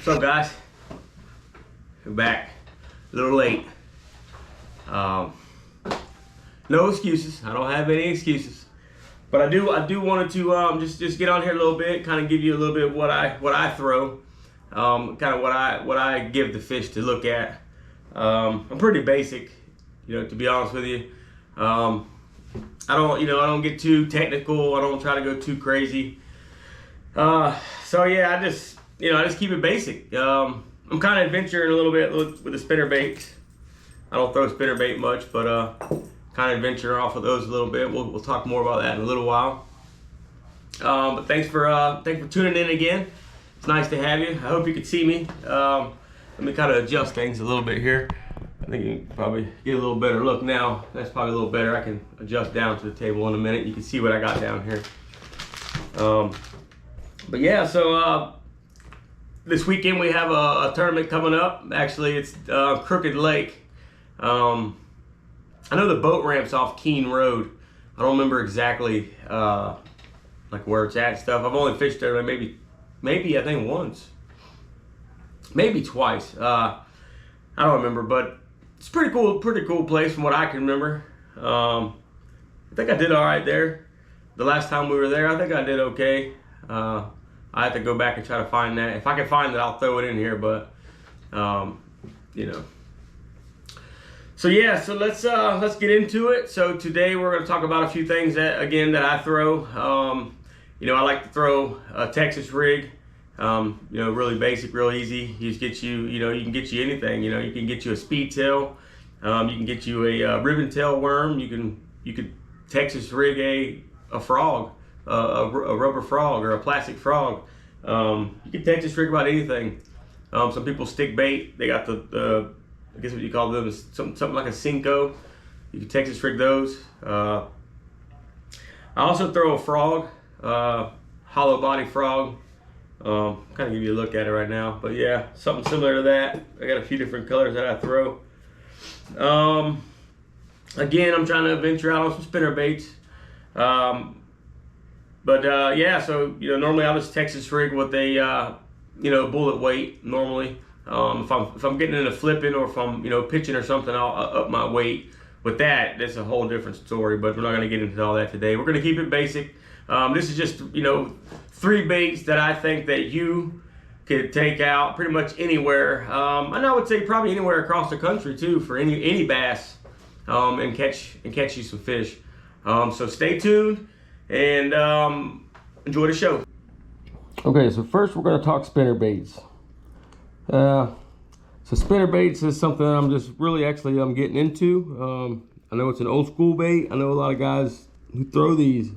What's up, guys? We're back. A little late. No excuses. I don't have any excuses. But I do wanted to just get on here a little bit, kind of give you a little bit of what I throw, kind of what I give the fish to look at. I'm pretty basic, to be honest with you. I don't get too technical. I don't try to go too crazy. So yeah, I just keep it basic. I'm kind of adventuring a little bit with the spinnerbaits. I don't throw spinnerbait much, but kind of adventuring off of those a little bit. We'll talk more about that in a little while. But thanks for tuning in again. It's nice to have you. I hope you can see me. Let me kind of adjust things a little bit here. I think you can probably get a little better look now. That's probably a little better. I can adjust down to the table in a minute. You can see what I got down here. But yeah, so this weekend we have a tournament coming up. Actually, it's Crooked Lake. I know the boat ramp's off Keene Road. I don't remember exactly like where it's at and stuff. I've only fished there maybe I think once, maybe twice. I don't remember, but it's pretty cool place from what I can remember. I think I did all right there. The last time we were there, I think I did okay. I have to go back and try to find that. If I can find it, I'll throw it in here, but So yeah, so let's get into it. So today we're going to talk about a few things that I throw. I like to throw a Texas rig. Really basic, real easy. You just get you can get you anything. You can get you a speed tail. You can get you a ribbon tail worm. You could Texas rig a frog. A rubber frog or a plastic frog. You can Texas rig about anything. Some people stick bait. They got the I guess what you call them is something like a Cinco. You can Texas rig those. I also throw a frog, hollow body frog. Kind of give you a look at it right now, but yeah, something similar to that. I got a few different colors that I throw. Again, I'm trying to venture out on some spinnerbaits. Yeah, so normally I'll just Texas rig with a bullet weight normally. If I'm getting into flipping or if I'm pitching or something, I'll up my weight. With that, that's a whole different story. But we're not going to get into all that today. We're going to keep it basic. This is just 3 baits that I think that you could take out pretty much anywhere. And I would say probably anywhere across the country too for any bass, and catch you some fish. So stay tuned and enjoy the show. Okay, so first we're going to talk spinnerbaits. So spinnerbaits is something I'm just really I'm getting into. I know it's an old school bait. I know a lot of guys who throw these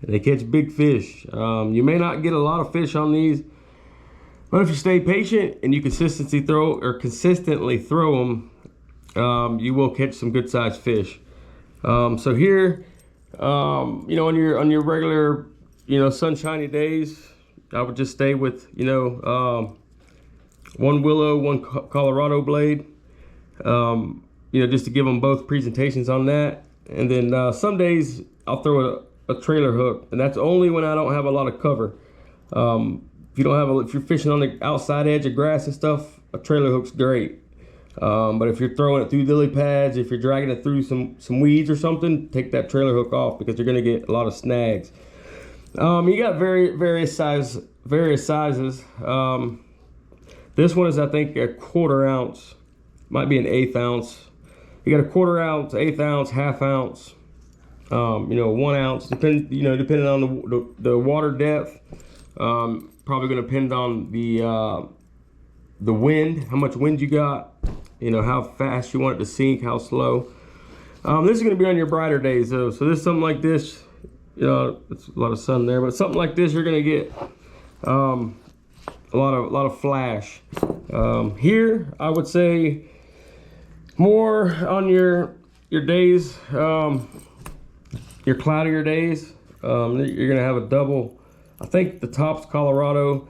and they catch big fish. You may not get a lot of fish on these, but if you stay patient and you consistently throw them, you will catch some good sized fish. So here, on your regular, sunshiny days, I would just stay with, one Willow, one Colorado blade, just to give them both presentations on that. And then some days I'll throw a trailer hook, and that's only when I don't have a lot of cover. If you're fishing on the outside edge of grass and stuff, a trailer hook's great. But if you're throwing it through lily pads, if you're dragging it through some weeds or something, take that trailer hook off because you're gonna get a lot of snags. You got various sizes. This one is, I think, a 1/4 ounce, might be an 1/8 ounce. You got a 1/4 ounce, 1/8 ounce, 1/2 ounce, 1 ounce, depending on the water depth. Probably going to depend on the wind, how much wind you got, how fast you want it to sink, how slow. This is going to be on your brighter days though. So this is something like this, it's a lot of sun there, but something like this, you're going to get a lot of flash. Here, I would say more on your days, your cloudier days. You're gonna have a double. I think the top's Colorado.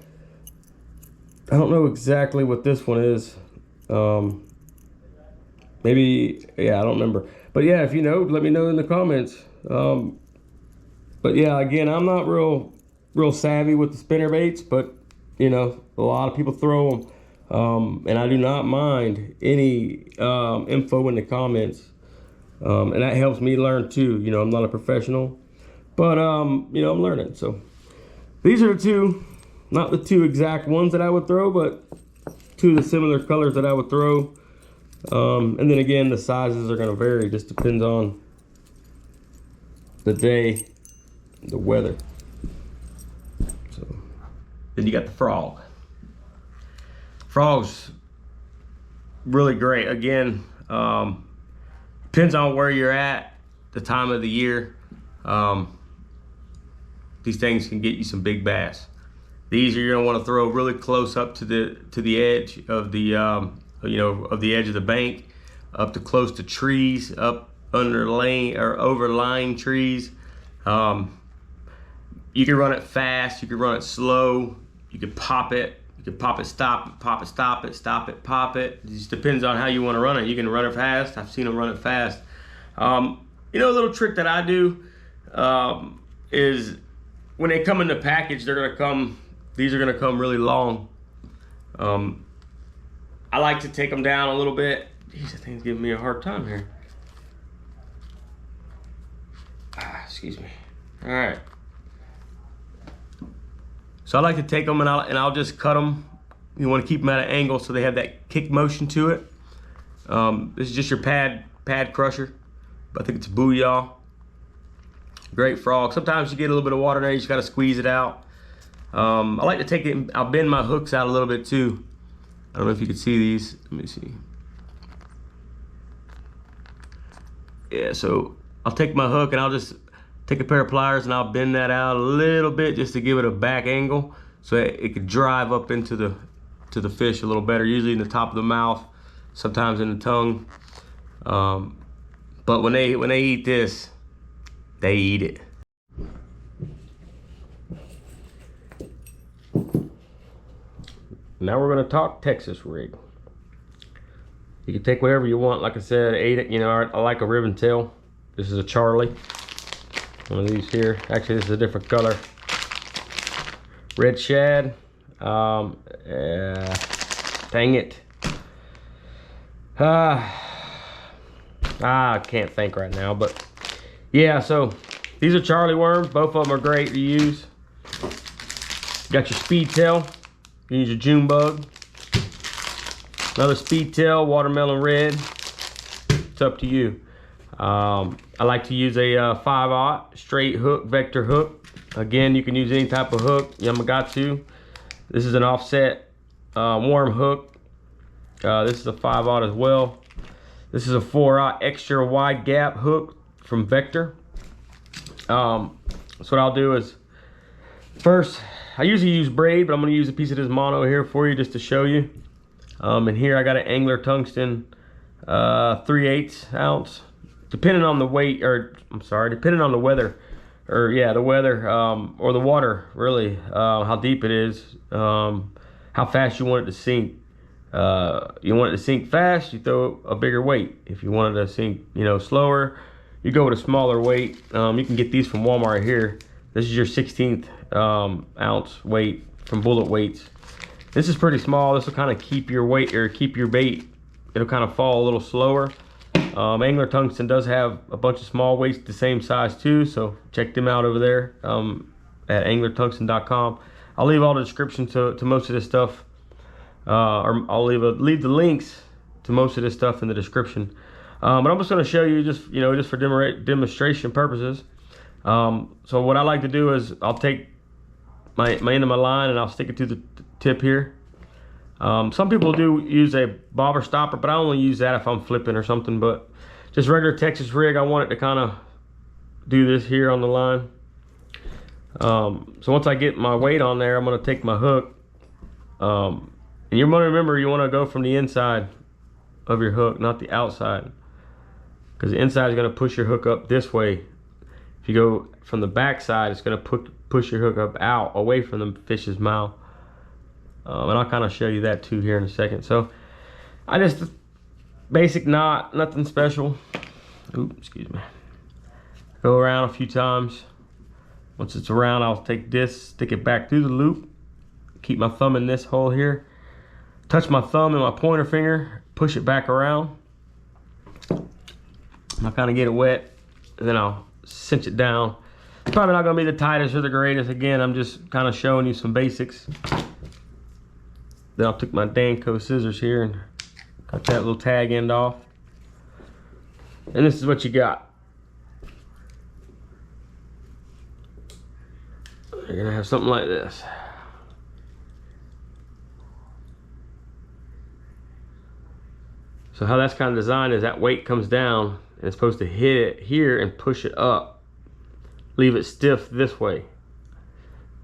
I don't know exactly what this one is. Maybe, yeah, I don't remember. But yeah, if you know, let me know in the comments. But yeah, again, I'm not real savvy with the spinnerbaits, but You know, a lot of people throw them, and I do not mind any info in the comments, and that helps me learn too. You know, I'm not a professional, but you know, I'm learning. So these are the two, not the two exact ones that I would throw, but two of the similar colors that I would throw. And then again, the sizes are going to vary, just depends on the day, the weather. So then you got the frog. Frog's really great. Again, depends on where you're at, the time of the year. These things can get you some big bass. These you're gonna want to throw really close up to the edge of the you know, of the edge of the bank, up to close to trees, up under lane or overlying trees. You can run it fast, you can run it slow, you can pop it, stop it, pop it, stop it, stop it, pop it. It just depends on how you want to run it. You can run it fast. I've seen them run it fast. You know, a little trick that I do is when they come in the package, they're gonna come. These are gonna come really long. I like to take them down a little bit. Jeez, that thing's giving me a hard time here. Excuse me. All right. So I like to take them and I'll just cut them. You want to keep them at an angle so they have that kick motion to it. This is just your pad crusher. I think it's a booyah. Great frog. Sometimes you get a little bit of water in there, you just got to squeeze it out. I like to take it, I'll bend my hooks out a little bit too. I don't know if you can see these. Let me see. Yeah, so I'll take my hook and I'll just take a pair of pliers and I'll bend that out a little bit just to give it a back angle so it could drive up into the fish a little better, usually in the top of the mouth, sometimes in the tongue. But when they eat this, they eat it. Now we're gonna talk Texas rig. You can take whatever you want. Like I said, you know, I like a ribbon tail. This is a Charlie. One of these here. Actually, this is a different color. Red shad. Dang it. I can't think right now, but yeah, so these are Charlie worms. Both of them are great to use. Got your speed tail. You use your June bug. Another speed tail, watermelon red. It's up to you. I like to use a 5/0 straight hook, vector hook. Again, you can use any type of hook, Yamagata. This is an offset worm hook. This is a 5/0 as well. This is a 4/0 extra wide gap hook from Vector. So what I'll do is, first, I usually use braid, but I'm gonna use a piece of this mono here for you just to show you. And here I got an Angler tungsten 3/8 ounce. Depending on the weight, or I'm sorry, depending on the weather, or yeah, the weather, or the water, really, how deep it is, how fast you want it to sink. You want it to sink fast, you throw a bigger weight. If you want it to sink, you know, slower, you go with a smaller weight. You can get these from Walmart here. This is your 1/16 ounce weight from Bullet Weights. This is pretty small. This will kind of keep your weight, or keep your bait. It'll kind of fall a little slower. Angler Tungsten does have a bunch of small weights the same size too, so check them out over there at anglertungsten.com. I'll leave all the description to most of this stuff, or I'll leave the links to most of this stuff in the description. But I'm just going to show you, just for demonstration purposes. So what I like to do is I'll take my end of my line and I'll stick it to the tip here. Some people do use a bobber stopper, but I only use that if I'm flipping or something. But just regular Texas rig, I want it to kind of do this here on the line. So once I get my weight on there, I'm going to take my hook. And you're going to remember, you want to go from the inside of your hook, not the outside, because the inside is going to push your hook up this way. If you go from the back side, it's going to push your hook up out, away from the fish's mouth. And I'll kind of show you that too here in a second. So I just, basic knot, nothing special. Oops, excuse me. Go around a few times. Once it's around, I'll take this, stick it back through the loop, keep my thumb in this hole here, touch my thumb and my pointer finger, push it back around. I'll kind of get it wet, and then I'll cinch it down. It's probably not going to be the tightest or the greatest. Again, I'm just kind of showing you some basics. Then I'll take my Danco scissors here and cut that little tag end off. And this is what you got. You're going to have something like this. So how that's kind of designed is that weight comes down and it's supposed to hit it here and push it up. Leave it stiff this way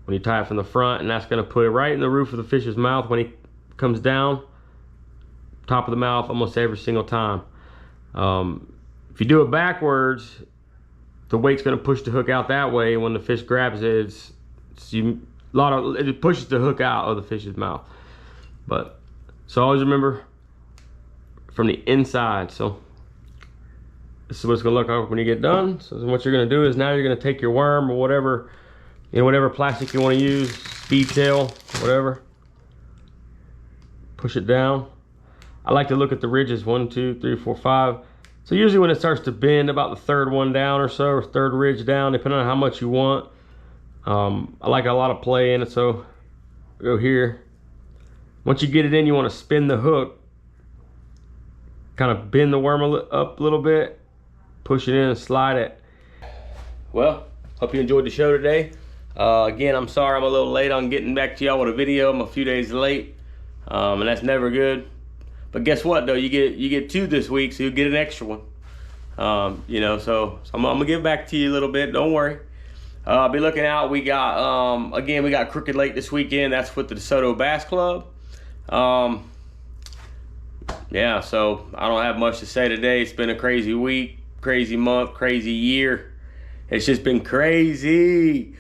when you tie it from the front, and that's going to put it right in the roof of the fish's mouth when he comes down, top of the mouth almost every single time. If you do it backwards, the weight's going to push the hook out that way, and when the fish grabs it, it pushes the hook out of the fish's mouth. But so always remember from the inside. So this is what it's gonna look like when you get done. So what you're gonna do is now you're gonna take your worm or whatever, whatever plastic you want to use, speed tail, whatever. Push it down. I like to look at the ridges, 1, 2, 3, 4, 5. So usually when it starts to bend, about the third one down or so, or third ridge down, depending on how much you want. I like a lot of play in it, so go here. Once you get it in, you want to spin the hook, kind of bend the worm up a little bit, push it in and slide it. Well, hope you enjoyed the show today. Again, I'm sorry I'm a little late on getting back to y'all with a video. I'm a few days late, and that's never good. But guess what though, you get 2 this week, so you get an extra one. So I'm gonna give back to you a little bit, don't worry. Be looking out. We got again, we got Crooked Lake this weekend. That's with the DeSoto Bass Club. Yeah, so I don't have much to say today. It's been a crazy week, crazy month, crazy year. It's just been crazy.